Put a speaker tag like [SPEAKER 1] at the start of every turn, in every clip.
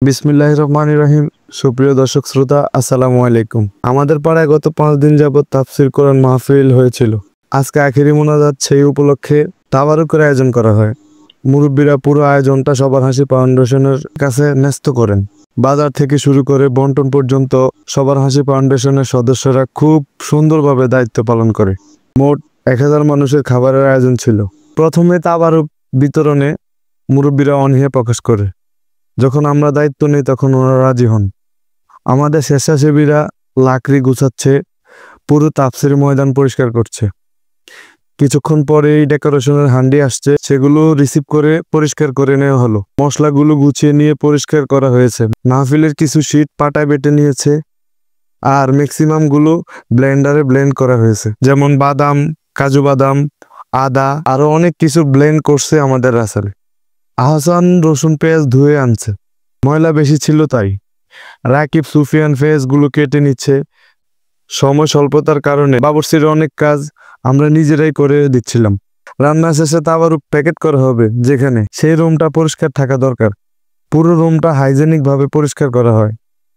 [SPEAKER 1] বিসমিল্লাহির রহমানির রহিম। সুপ্রিয় দর্শক শ্রোতা, আসসালামু আলাইকুম। আমাদের পাড়ায় গত 5 দিন যাবত তাফসীর কোরআন মাহফিল হয়েছিল। আজকে আখেরি মোনাজাত, সেই উপলক্ষে তাবারুকের আয়োজন করা হয়। মুরব্বীরা পুরো আয়োজনটা সবার হাসি ফাউন্ডেশনের কাছে ন্যস্ত করেন। বাজার থেকে শুরু করে বন্টন পর্যন্ত সবার হাসি ফাউন্ডেশনের সদস্যরা খুব সুন্দরভাবে দায়িত্ব পালন করে। মোট 1000 মানুষের খাবারের আয়োজন ছিল। প্রথমে তাবারুক বিতরণে মুরব্বীরা অনীহা প্রকাশ করে। যখন আমরা দায়িত্ব নিই তখন ওনারা রাজি হন। আমাদের স্বেচ্ছাসেবীরা লাকড়ি গুছাচ্ছে, পুরো তাফসীর ময়দান পরিষ্কার করছে। কিছুক্ষণ পরেই ডেকোরেশনের হান্ডি আসছে, সেগুলো রিসিভ করে পরিষ্কার করে নেওয়া হলো। মশলাগুলো গুছিয়ে নিয়ে পরিষ্কার করা হয়েছে। মাহফিলের কিছু শীট পাটায় বেটে নিয়েছে, আর ম্যাক্সিমাম গুলো ব্লেন্ডারে ব্লেন্ড করা হয়েছে। যেমন বাদাম, কাজু বাদাম, আদা, আরো অনেক কিছু ব্লেন্ড করছে আমাদের রাসেলে। আহসান রসুন পেঁয়াজ ধুয়ে আনছে, ময়লা বেশি ছিল তাই। রাকিব সুফিয়ান পেঁয়াজগুলো কেটে নিচ্ছে। সময় স্বল্পতার কারণে বাবুর্চির অনেক কাজ আমরা নিজেরাই করে দিচ্ছিলাম। রান্না শেষে তাবারুক প্যাকেট করা হবে যেখানে, সেই রুমটা পরিষ্কার থাকা দরকার। পুরো রুমটা হাইজেনিক ভাবে পরিষ্কার করা হয়।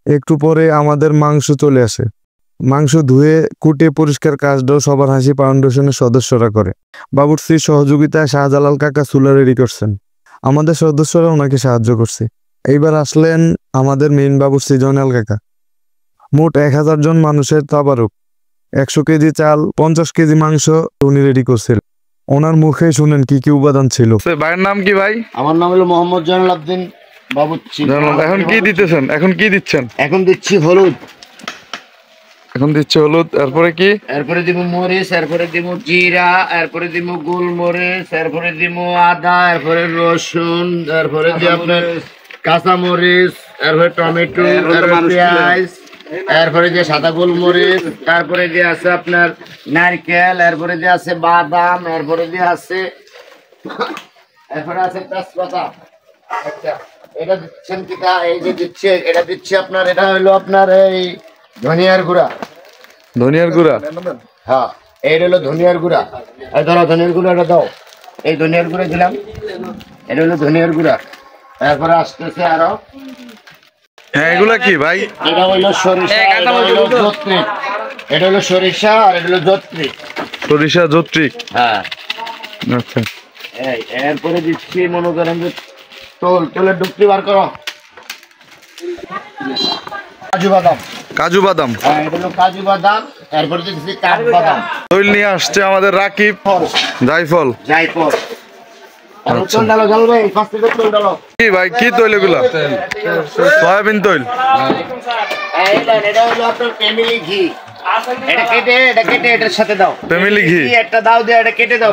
[SPEAKER 1] একটু পরে আমাদের মাংস চলে আসে। মাংস ধুয়ে কুটিয়ে পরিষ্কার কাজটাও সবার হাসি ফাউন্ডেশনের সদস্যরা করে। বাবুর্চির সহযোগিতায় শাহজালাল কাকা চুলা রেডি করছেন। আমাদের সদস্যরা ওনাকে সাহায্য করছে। এইবার আসলেন আমাদের মেইন বাবুর্চি জয়নাল কাকা। মোট 1000 জন মানুষের তাবারুক। 100 কেজি চাল, 50 কেজি মাংস উনি রেডি করছিল। ওনার মুখে শুনেন কি কি উপাদান ছিল। ভাইয়ের নাম কি ভাই?
[SPEAKER 2] আমার নাম হলো মোহাম্মদ জয়নাল আবদিন বাবুর্চি।
[SPEAKER 1] এখন কি দিতেছেন? এখন কি দিচ্ছেন?
[SPEAKER 2] এখন দিচ্ছি হলুদ।
[SPEAKER 1] এরপরে কি?
[SPEAKER 2] এরপরে দিব মরিচ, এরপরে দিব জিরা, এরপরে দিব গোলমরিচ, এরপরে দিব আদা, এরপরে রসুন, এরপরে দিব আপনার কাঁচা মরিচ, এরপরে টমেটো, এরপরে পেঁয়াজ, এরপরে যে সাদা গোলমরিচ, তারপরে যে আছে আপনার নারকেল, এরপরে যে আছে বাদাম, এরপরে যে আছে তেজপাতা। আচ্ছা, এটা দিচ্ছেন কিটা? এই যে দিচ্ছে, এটা দিচ্ছে আপনার, এটা হলো আপনার এই ধনিয়ার গুঁড়া। হ্যাঁ, এইটা হলো ধনিয়ার গুঁড়া। এই ধরো ধনিয়ার গুঁড়াটা দাও। এই ধনিয়ার গুঁড়া দিলাম, এটা হলো ধনিয়ার গুঁড়া। তারপরে আসতেছে আরো,
[SPEAKER 1] হ্যাঁ, এগুলা কি ভাই?
[SPEAKER 2] এটা হলো সরিষা, এটা হলো জত্রিক। এটা হলো সরিষা আর এটা হলো জত্রিক।
[SPEAKER 1] সরিষা জত্রিক।
[SPEAKER 2] হ্যাঁ,
[SPEAKER 1] আচ্ছা।
[SPEAKER 2] এরপরে দিচ্ছি মনে করেন যে তোলের ডুবটি বার করো।
[SPEAKER 1] কাজু বাদাম।
[SPEAKER 2] হ্যাঁ, এটা হলো কাজু বাদাম। এরপরে দিচ্ছি কাঠবাদাম।
[SPEAKER 1] তৈল নিয়ে আসছে আমাদের রাকিব। জায়ফল।
[SPEAKER 2] তেল ডালো, জ্বালবে 5 লিটার তেল ডালো।
[SPEAKER 1] কি ভাই, কি তৈল এগুলা? সয়াবিন তৈল।
[SPEAKER 2] এটা হলো আপনার ফ্যামিলি ঘি। এটা কেটে এটার সাথে দাও।
[SPEAKER 1] ফ্যামিলি ঘি
[SPEAKER 2] একটা দাও, দিয়ে এটা কেটে দাও।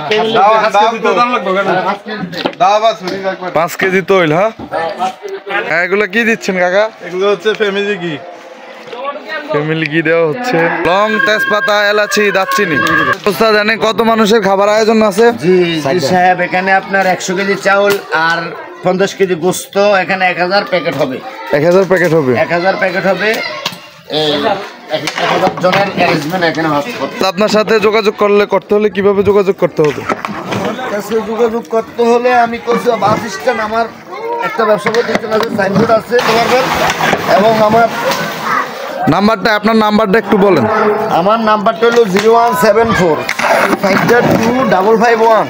[SPEAKER 1] 5 কেজি তৈল। হ্যাঁ, এগুলা কি দিচ্ছেন কাকা?
[SPEAKER 3] এগুলো হচ্ছে ফ্যামিলি ঘি।
[SPEAKER 1] ফ্যামিলি ঘি দেওয়া হচ্ছে। লং, তেজপাতা, এলাচি, দারচিনি। জানেন কত মানুষের খাবার আয়োজন আছে?
[SPEAKER 2] জি সাহেব, এখানে আপনার 100 কেজি চাউল আর 50 কেজি গোস্ত। এখানে 1000 প্যাকেট হবে।
[SPEAKER 1] 1000 প্যাকেট হবে।
[SPEAKER 2] 1000 প্যাকেট হবে। এই 1000 জনের অ্যারেঞ্জমেন্ট এখানে হবে।
[SPEAKER 1] আপনার সাথে যোগাযোগ করতে হলে কিভাবে যোগাযোগ করতে হবে?
[SPEAKER 2] যোগাযোগ করতে হলে আমি করছি বাস স্ট্যান্ড, আমার একটা ব্যবসা প্রতিষ্ঠান আছে, সাইনবোর্ড আছে তোমার, এবং আমার
[SPEAKER 1] নাম্বারটা, আপনার নাম্বারটা একটু বলেন।
[SPEAKER 2] আমার নাম্বারটা হলো 0174 52551।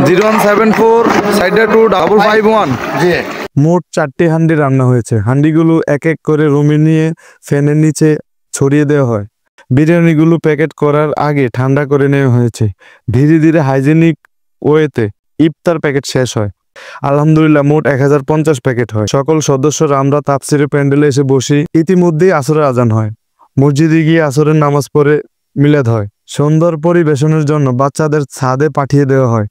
[SPEAKER 1] 0174 52551।
[SPEAKER 2] জি।
[SPEAKER 1] মোট 4টি হান্ডি রান্না হয়েছে। হান্ডিগুলো এক এক করে রুমে নিয়ে ফ্যানের নিচে ছড়িয়ে দেওয়া হয়। বিরিয়ানিগুলো প্যাকেট করার আগে ঠান্ডা করে নেওয়া হয়েছে। ধীরে ধীরে হাইজেনিক ওয়েতে ইফতার প্যাকেট শেষ হয়। আলহামদুলিল্লাহ, মোট 1050 প্যাকেট হয়। সকল সদস্যরা আমরা তাফসিরের প্যান্ডেলে এসে বসি। ইতিমধ্যেই আসরের আজান হয়। মসজিদে গিয়ে আসরের নামাজ পড়ে মিলাদ হয়। সুন্দর পরিবেশনের জন্য বাচ্চাদের ছাদে পাঠিয়ে দেওয়া হয়।